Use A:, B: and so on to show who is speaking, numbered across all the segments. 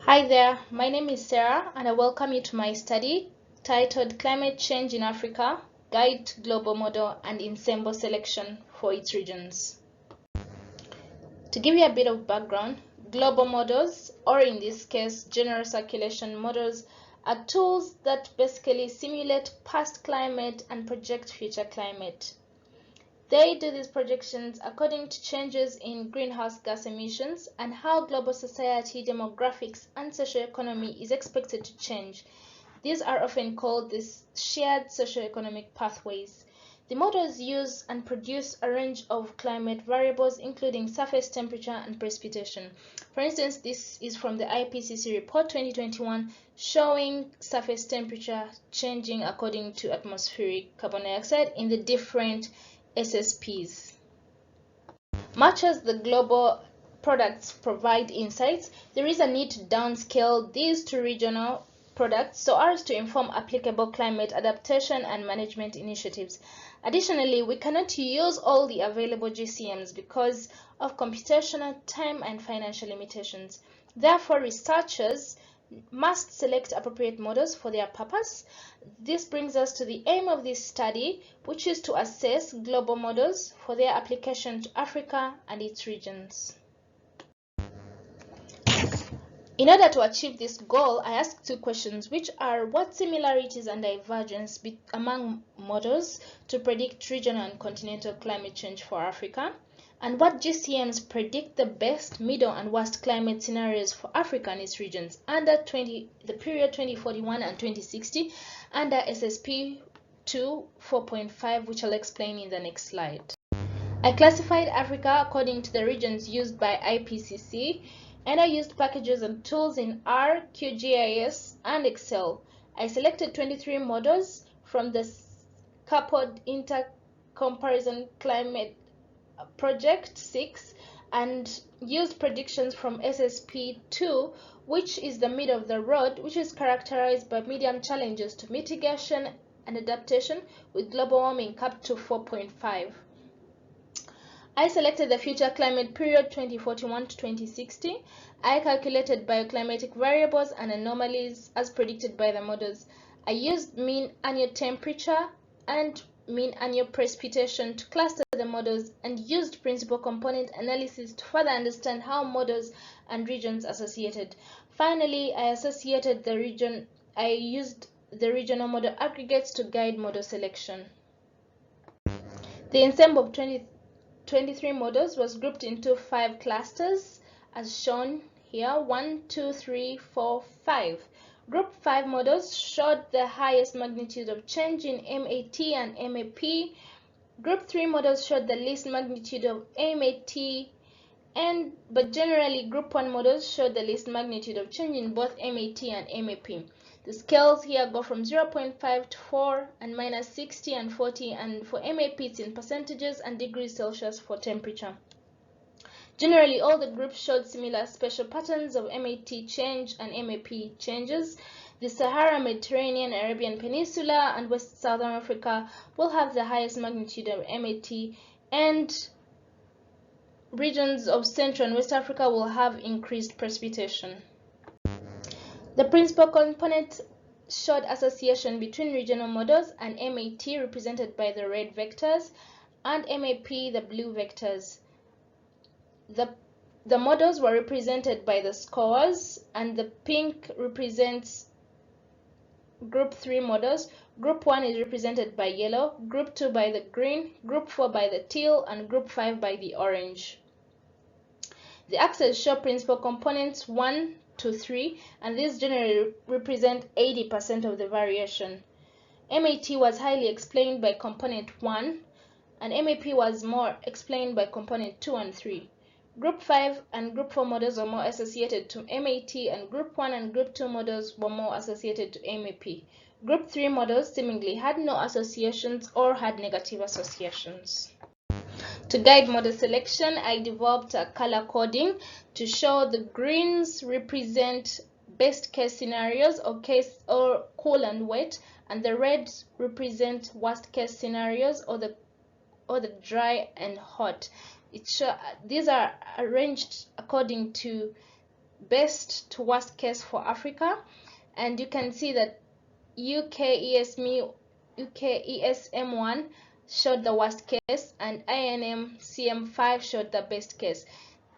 A: Hi there, my name is Sarah and I welcome you to my study titled Climate Change in Africa, Guide to Global Model and Ensemble Selection for its Regions. To give you a bit of background, global models, or in this case general circulation models, are tools that basically simulate past climate and project future climate. They do these projections according to changes in greenhouse gas emissions and how global society, demographics, and socioeconomy is expected to change. These are often called these shared socioeconomic pathways. The models use and produce a range of climate variables, including surface temperature and precipitation. For instance, this is from the IPCC report 2021 showing surface temperature changing according to atmospheric carbon dioxide in the different SSPs. Much as the global products provide insights, there is a need to downscale these to regional products so as to inform applicable climate adaptation and management initiatives. Additionally, we cannot use all the available GCMs because of computational time and financial limitations. Therefore, researchers must select appropriate models for their purpose. This brings us to the aim of this study, which is to assess global models for their application to Africa and its regions. In order to achieve this goal, I asked two questions, which are what similarities and divergence among models to predict regional and continental climate change for Africa, and what GCMs predict the best, middle, and worst climate scenarios for Africa and its regions under the period 2041 and 2060 under SSP 2 4.5, which I'll explain in the next slide. I classified Africa according to the regions used by IPCC, and I used packages and tools in R, QGIS, and Excel. I selected 23 models from the coupled intercomparison climate project 6 and used predictions from SSP 2, which is the middle of the road, which is characterized by medium challenges to mitigation and adaptation with global warming up to 4.5. I selected the future climate period 2041 to 2060. I calculated bioclimatic variables and anomalies as predicted by the models. I used mean annual temperature and mean annual precipitation to cluster the models and used principal component analysis to further understand how models and regions associated. Finally, I used the regional model aggregates to guide model selection. The ensemble of 23 models was grouped into 5 clusters as shown here: 1, 2, 3, 4, 5. Group 5 models showed the highest magnitude of change in MAT and MAP. Group 3 models showed the least magnitude of MAT, but generally Group 1 models showed the least magnitude of change in both MAT and MAP. The scales here go from 0.5 to 4 and minus 60 and 40, and for MAP it's in percentages and degrees Celsius for temperature. Generally, all the groups showed similar spatial patterns of MAT change and MAP changes. The Sahara, Mediterranean, Arabian Peninsula, and West Southern Africa will have the highest magnitude of MAT, and regions of Central and West Africa will have increased precipitation. The principal component showed association between regional models and MAT, represented by the red vectors, and MAP, the blue vectors. The models were represented by the scores, and the pink represents Group 3 models. Group 1 is represented by yellow, Group 2 by the green, Group 4 by the teal, and Group 5 by the orange. The axes show principal components 1 to 3, and these generally represent 80% of the variation. MAT was highly explained by component 1, and MAP was more explained by component 2 and 3. Group 5 and Group 4 models were more associated to MAT, and Group 1 and Group 2 models were more associated to MAP. Group 3 models seemingly had no associations or had negative associations. To guide model selection, I developed a color coding to show the greens represent best case scenarios or cool and wet, and the reds represent worst case scenarios or the dry and hot. These are arranged according to best to worst case for Africa, and you can see that UKESM1 showed the worst case and INMCM5 showed the best case.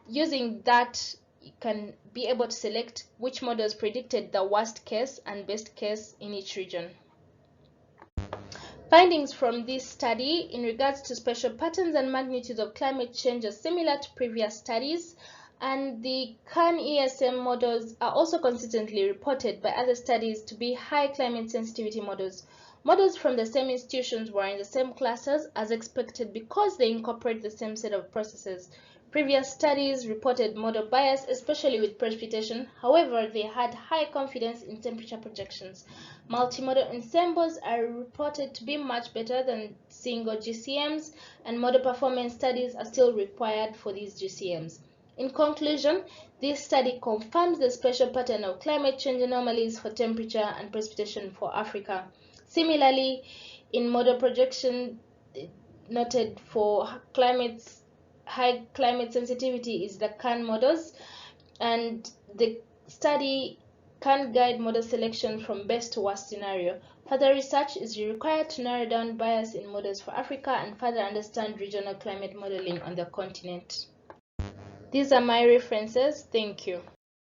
A: Using that, you can be able to select which models predicted the worst case and best case in each region. Findings from this study in regards to spatial patterns and magnitudes of climate change are similar to previous studies, and the CAN-ESM models are also consistently reported by other studies to be high climate sensitivity models. Models from the same institutions were in the same classes as expected because they incorporate the same set of processes. Previous studies reported model bias, especially with precipitation. However, they had high confidence in temperature projections. Multimodal ensembles are reported to be much better than single GCMs, and model performance studies are still required for these GCMs. In conclusion, this study confirms the spatial pattern of climate change anomalies for temperature and precipitation for Africa. Similarly, in model projection noted for high climate sensitivity is the CAN models, and the study can guide model selection from best to worst scenario. Further research is required to narrow down bias in models for Africa and further understand regional climate modeling on the continent. These are my references. Thank you.